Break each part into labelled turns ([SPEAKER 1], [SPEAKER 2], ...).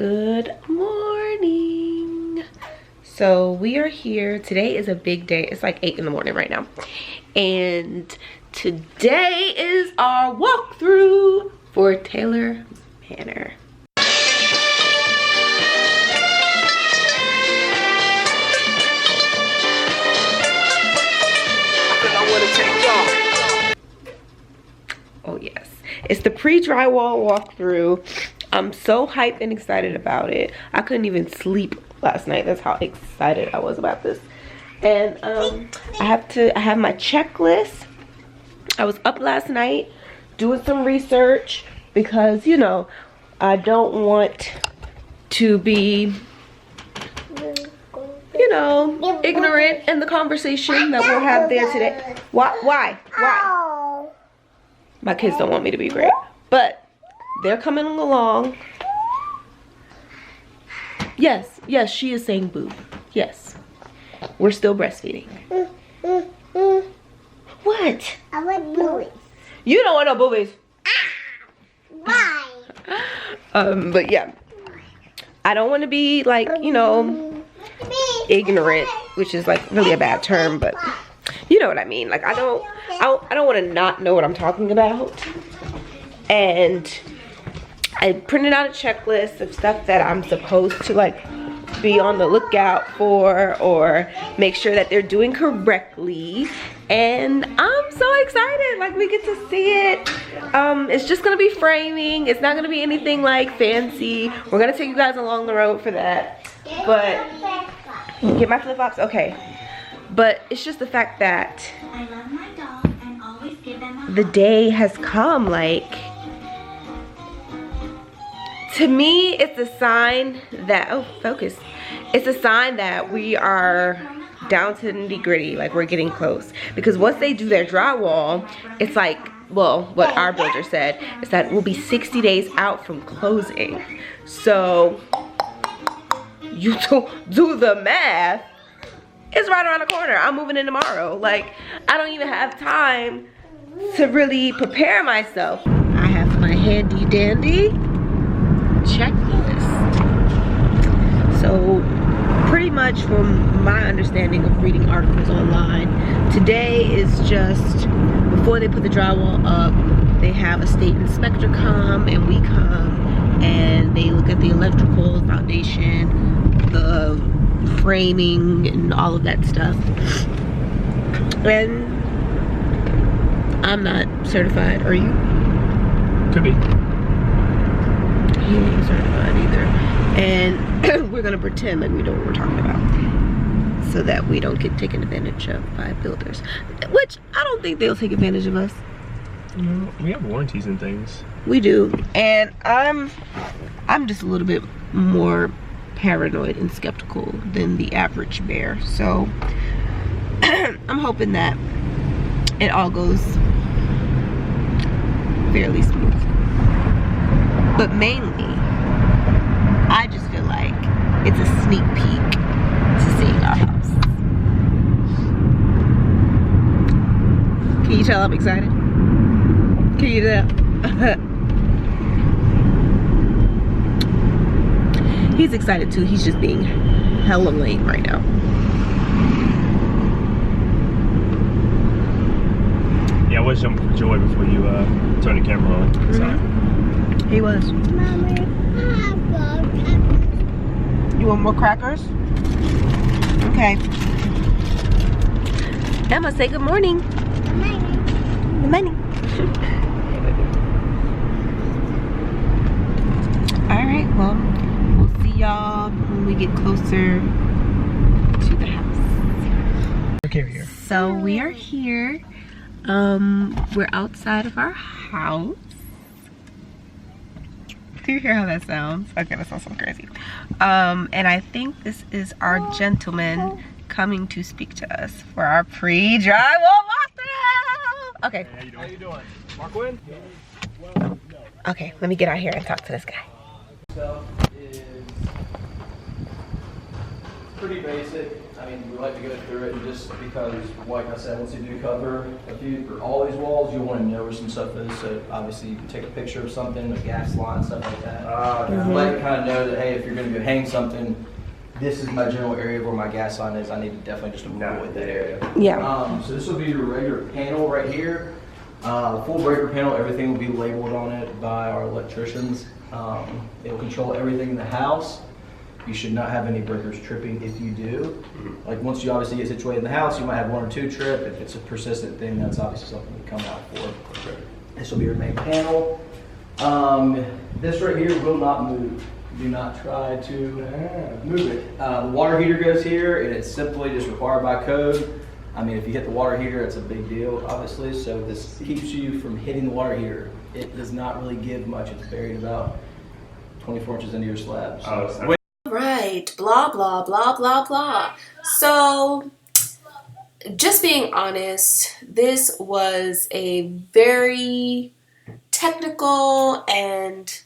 [SPEAKER 1] Good morning. So we are here. Today is a big day. It's like 8 in the morning right now. And today is our walkthrough for Taylor Manor. Oh yes, it's the pre-drywall walkthrough. I'm so hyped and excited about it. I couldn't even sleep last night. That's how excited I was about this. And I have my checklist. I was up last night doing some research because, you know, I don't want to be, you know, ignorant in the conversation that we'll have there today. Why? My kids don't want me to be great, but they're coming along. Yes, she is saying boob. Yes, we're still breastfeeding. What?
[SPEAKER 2] I want boobies.
[SPEAKER 1] You don't want no boobies.
[SPEAKER 2] Why?
[SPEAKER 1] But yeah, I don't want to be like, you know, ignorant, which is like really a bad term, but you know what I mean. Like I don't want to not know what I'm talking about. And I printed out a checklist of stuff that I'm supposed to like be on the lookout for or make sure that they're doing correctly. And I'm so excited, like we get to see it. It's just gonna be framing. It's not gonna be anything like fancy. We're gonna take you guys along the road for that. But get my flip-flops, okay. But it's just the fact that
[SPEAKER 2] I love my dog and always give them a
[SPEAKER 1] the day has come. Like, to me, it's a sign that, oh, focus. It's a sign that we are down to the nitty-gritty, like we're getting close. Because once they do their drywall, it's like, well, what our builder said is that we'll be 60 days out from closing. So, you do the math. It's right around the corner. I'm moving in tomorrow. Like, I don't even have time to really prepare myself. I have my handy dandy checklist. So pretty much from my understanding of reading articles online, today is just before they put the drywall up, they have a state inspector come, and we come and they look at the electrical foundation, the framing and all of that stuff. And I'm not certified. Are you?
[SPEAKER 3] Could be.
[SPEAKER 1] He ain't certified either. And we're gonna pretend like we know what we're talking about so that we don't get taken advantage of by builders, which I don't think they'll take advantage of us.
[SPEAKER 3] No, we have warranties and things.
[SPEAKER 1] We do. And I'm just a little bit more paranoid and skeptical than the average bear. So I'm hoping that it all goes fairly smooth. But mainly, I just feel like it's a sneak peek to seeing our house. Can you tell I'm excited? Can you tell? He's excited too. He's just being hella lame right now.
[SPEAKER 3] Yeah, I was jumping for joy before you turned the camera on.
[SPEAKER 1] Mm-hmm. He was.
[SPEAKER 2] Mommy,
[SPEAKER 1] You want more crackers? Okay. Emma, say good morning. Good morning. Alright, well, we'll see y'all when we get closer to the house.
[SPEAKER 3] Okay, here.
[SPEAKER 1] So we are here. We're outside of our house. Do you hear how that sounds? Okay, that sounds so crazy. And I think this is our gentleman coming to speak to us for our pre-drywall walkthrough. Okay.
[SPEAKER 3] Hey, how you doing? Mark Wynn?
[SPEAKER 1] Okay, let me get out here and talk to this guy.
[SPEAKER 4] pretty basic. I mean, we like to go through it just because, like I said, once you do cover all these walls, you'll want to know where some stuff is. So obviously you can take a picture of something, a gas line, stuff like that. Let you kind of know that, hey, if you're going to go hang something, this is my general area where my gas line is. I need to definitely just avoid that area.
[SPEAKER 1] Yeah.
[SPEAKER 4] So this will be your regular panel right here. Full breaker panel, everything will be labeled on it by our electricians. It will control everything in the house. You should not have any breakers tripping. If you do, like once you obviously get situated in the house, you might have 1 or 2 trip. If it's a persistent thing, that's obviously something to come out for. This will be your main panel. This right here will not move. Do not try to move it. The water heater goes here, and it's simply just required by code. I mean, if you hit the water heater, it's a big deal, obviously. So this keeps you from hitting the water heater. It does not really give much. It's buried about 24 inches into your slab. So.
[SPEAKER 5] Right, blah, blah, blah, blah, blah. So, just being honest, this was a very technical and,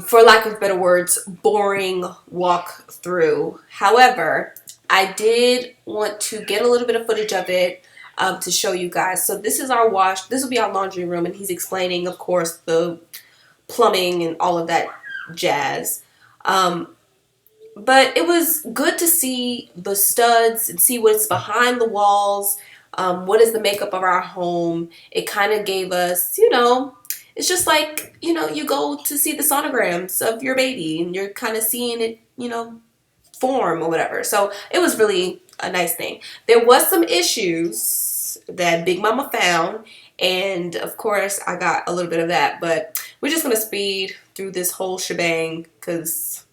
[SPEAKER 5] for lack of better words, boring walkthrough. However, I did want to get a little bit of footage of it to show you guys. So this is our wash. This will be our laundry room, and he's explaining, of course, the plumbing and all of that jazz. But it was good to see the studs and see what's behind the walls. What is the makeup of our home? It kind of gave us, you know, it's just like, you know, you go to see the sonograms of your baby and you're kind of seeing it, you know, form or whatever. So it was really a nice thing. There was some issues that Big Mama found, and of course I got a little bit of that, but we're just gonna speed through this whole shebang because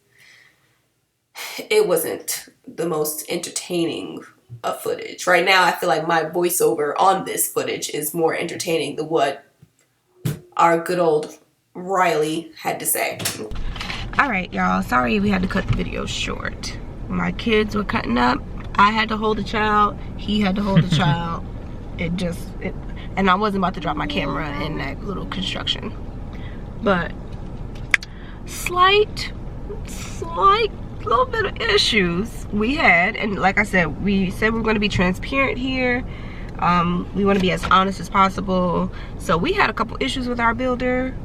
[SPEAKER 5] it wasn't the most entertaining of footage. Right now I feel like my voiceover on this footage is more entertaining than what our good old Riley had to say.
[SPEAKER 1] All right, y'all, sorry we had to cut the video short. My kids were cutting up. I had to hold the child. He had to hold the child. And I wasn't about to drop my camera in that little construction. But slight little bit of issues we had. And like I said, we said we're going to be transparent here. We want to be as honest as possible. So we had a couple issues with our builder.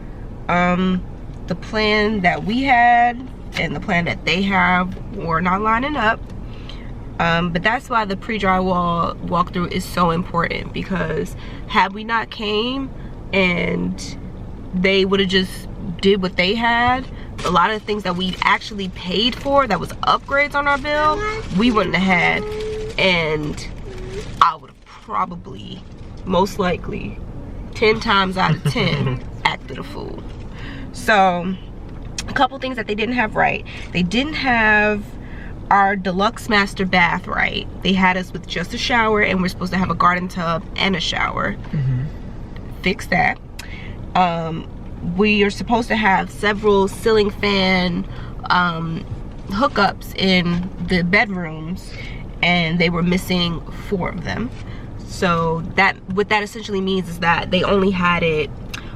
[SPEAKER 1] The plan that we had and the plan that they have were not lining up. But that's why the pre-drywall walkthrough is so important, because had we not came and they would have just did what they had, a lot of the things that we actually paid for that was upgrades on our bill, we wouldn't have had, and I would have probably, most likely, 10 times out of 10 acted a fool. So a couple things that they didn't have right. They didn't have our deluxe master bath right. They had us with just a shower, and we're supposed to have a garden tub and a shower. Fix that. We are supposed to have several ceiling fan hookups in the bedrooms, and they were missing 4 of them. So what that essentially means is that they only had it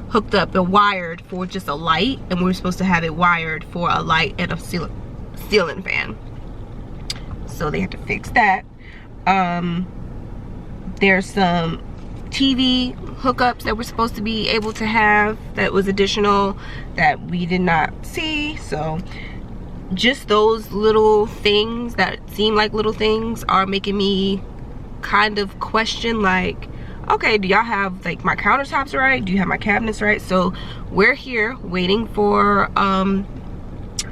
[SPEAKER 1] hooked up and wired for just a light, and we were supposed to have it wired for a light and a ceiling fan. So they had to fix that. There's some TV hookups that we're supposed to be able to have that was additional that we did not see. So just those little things that seem like little things are making me kind of question, like, okay, do y'all have like my countertops right? Do you have my cabinets right? So we're here waiting for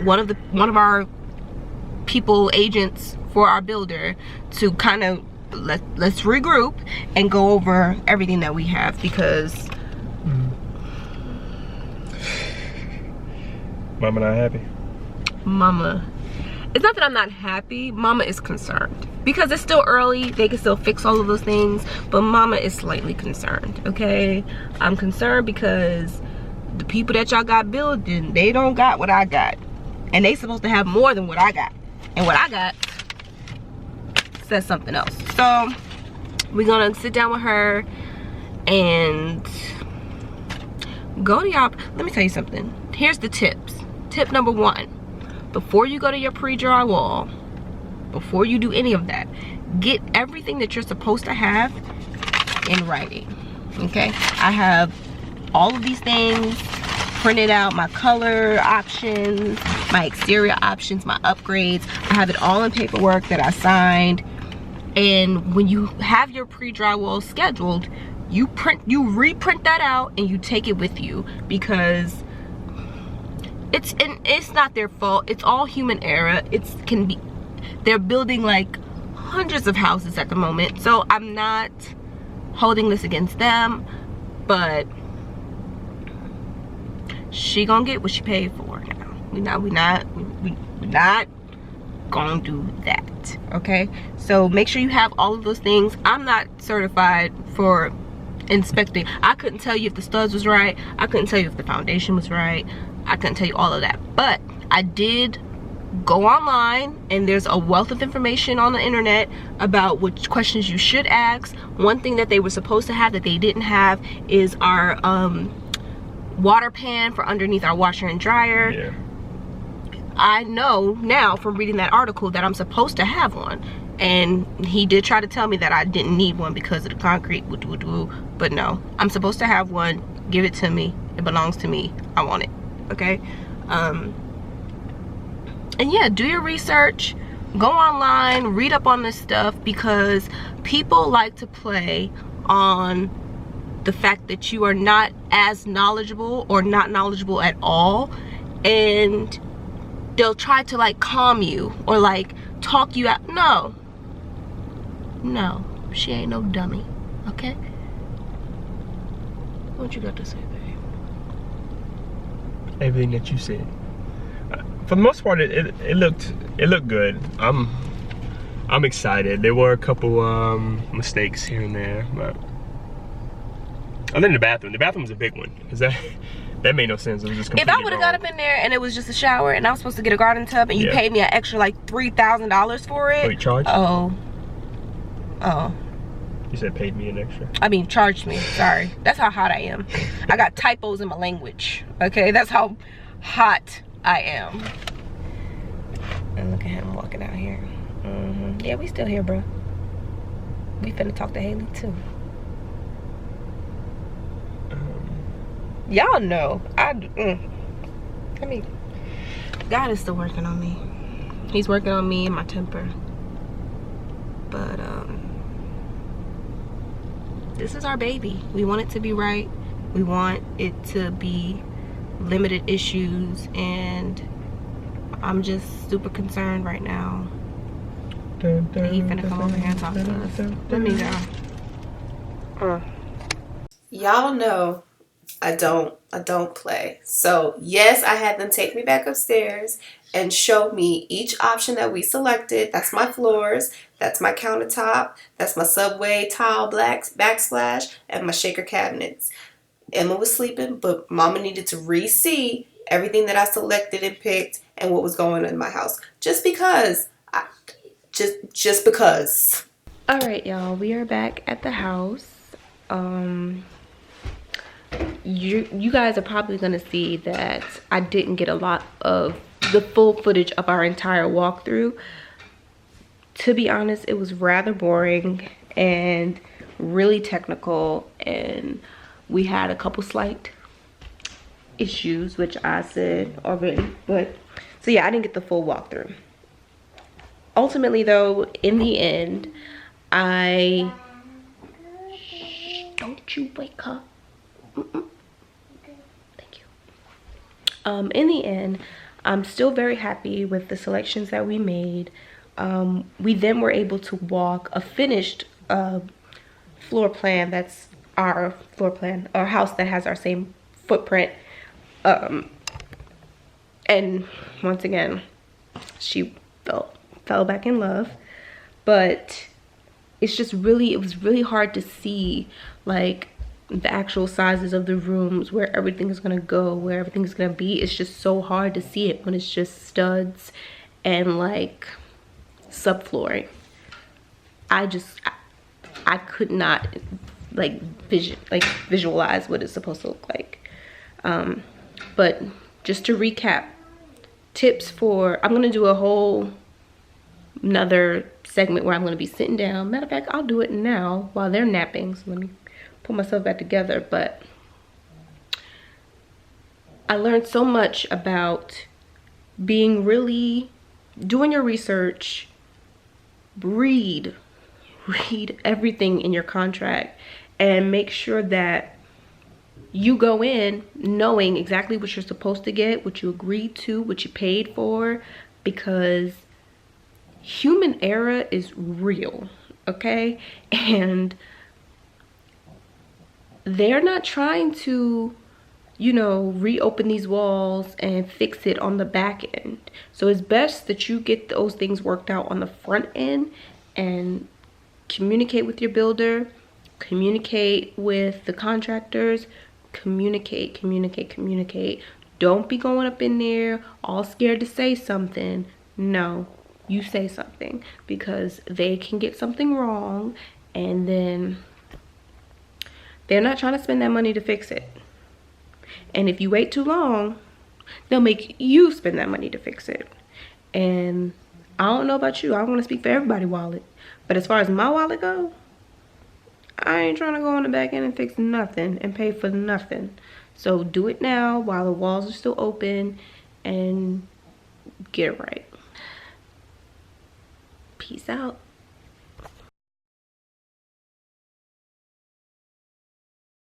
[SPEAKER 1] one of our agents for our builder to kind of let's regroup and go over everything that we have, because
[SPEAKER 3] Mama not happy?
[SPEAKER 1] Mama, it's not that I'm not happy. Mama is concerned because it's still early. They can still fix all of those things, but Mama is slightly concerned. Okay, I'm concerned because the people that y'all got building, they don't got what I got, and they supposed to have more than what I got, and what I got says something else. So we're gonna sit down with her and go to y'all. Let me tell you something. Here's the tips. Tip number 1: before you go to your pre-drywall, before you do any of that, get everything that you're supposed to have in writing. Okay, I have all of these things printed out, my color options, my exterior options, my upgrades. I have it all in paperwork that I signed. And when you have your pre-drywall scheduled, you reprint that out and you take it with you, because it's not their fault. It's all human error. They're building like hundreds of houses at the moment, so I'm not holding this against them, but she gonna get what she paid for now. We not gonna do that, okay? So make sure you have all of those things. I'm not certified for inspecting. I couldn't tell you if the studs was right. I couldn't tell you if the foundation was right. I couldn't tell you all of that, but I did go online, and there's a wealth of information on the internet about which questions you should ask. One thing that they were supposed to have that they didn't have is our water pan for underneath our washer and dryer.
[SPEAKER 3] Yeah.
[SPEAKER 1] I know now from reading that article that I'm supposed to have one, and he did try to tell me that I didn't need one because of the concrete, but no, I'm supposed to have one. Give it to me. It belongs to me. I want it. Okay. And yeah, do your research, go online, read up on this stuff, because people like to play on the fact that you are not as knowledgeable or not knowledgeable at all, and they'll try to like calm you or like talk you out. No, she ain't no dummy, okay? What you got to say, babe?
[SPEAKER 3] Everything that you said. For the most part, it looked good. I'm excited. There were a couple mistakes here and there, but other than the bathroom was a big one, because that made no sense. It was just completely
[SPEAKER 1] If I would have got up in there and it was just a shower and I was supposed to get a garden tub and you paid me an extra like $3,000 for it.
[SPEAKER 3] Oh, you charged?
[SPEAKER 1] Oh.
[SPEAKER 3] You said paid me an extra?
[SPEAKER 1] I mean, charged me. Sorry. That's how hot I am. I got typos in my language. Okay, that's how hot I am. And look at him walking out here. Yeah, we still here, bro. We finna talk to Haley too. Y'all know I mean, God is still working on me. He's working on me and my temper. But this is our baby. We want it to be right. We want it to be limited issues, and I'm just super concerned right now. He finna come over here and talk to us. Let me go.
[SPEAKER 5] Y'all know I don't play. So yes, I had them take me back upstairs and show me each option that we selected. That's my floors, that's my countertop, that's my subway tile backsplash, and my shaker cabinets. Emma was sleeping, but Mama needed to re-see everything that I selected and picked and what was going on in my house. Just because. Just because.
[SPEAKER 1] Alright, y'all, we are back at the house. You guys are probably gonna see that I didn't get a lot of the full footage of our entire walkthrough. To be honest, it was rather boring and really technical, and we had a couple slight issues, which I said already. But so yeah, I didn't get the full walkthrough. Ultimately though, in the end, don't you wake up. Thank you. In the end, I'm still very happy with the selections that we made. We then were able to walk a finished floor plan. That's our floor plan, our house that has our same footprint. And once again, she fell back in love. But it's just really, it was really hard to see like the actual sizes of the rooms, where everything is gonna go, where everything is gonna be. It's just so hard to see it when it's just studs and like subflooring. I could not like visualize what it's supposed to look like. But just to recap, tips for, I'm gonna do a whole another segment where I'm going to be sitting down. Matter of fact, I'll do it now while they're napping. So let me pull myself back together. But I learned so much about doing your research. Read everything in your contract and make sure that you go in knowing exactly what you're supposed to get, what you agreed to, what you paid for, because human error is real, okay? And they're not trying to, you know, reopen these walls and fix it on the back end. So it's best that you get those things worked out on the front end and communicate with your builder, communicate with the contractors, communicate. Don't be going up in there all scared to say something. No, you say something, because they can get something wrong and then they're not trying to spend that money to fix it. And if you wait too long, they'll make you spend that money to fix it. And I don't know about you, I don't want to speak for everybody's wallet, but as far as my wallet goes, I ain't trying to go on the back end and fix nothing and pay for nothing. So do it now while the walls are still open and get it right. Peace out.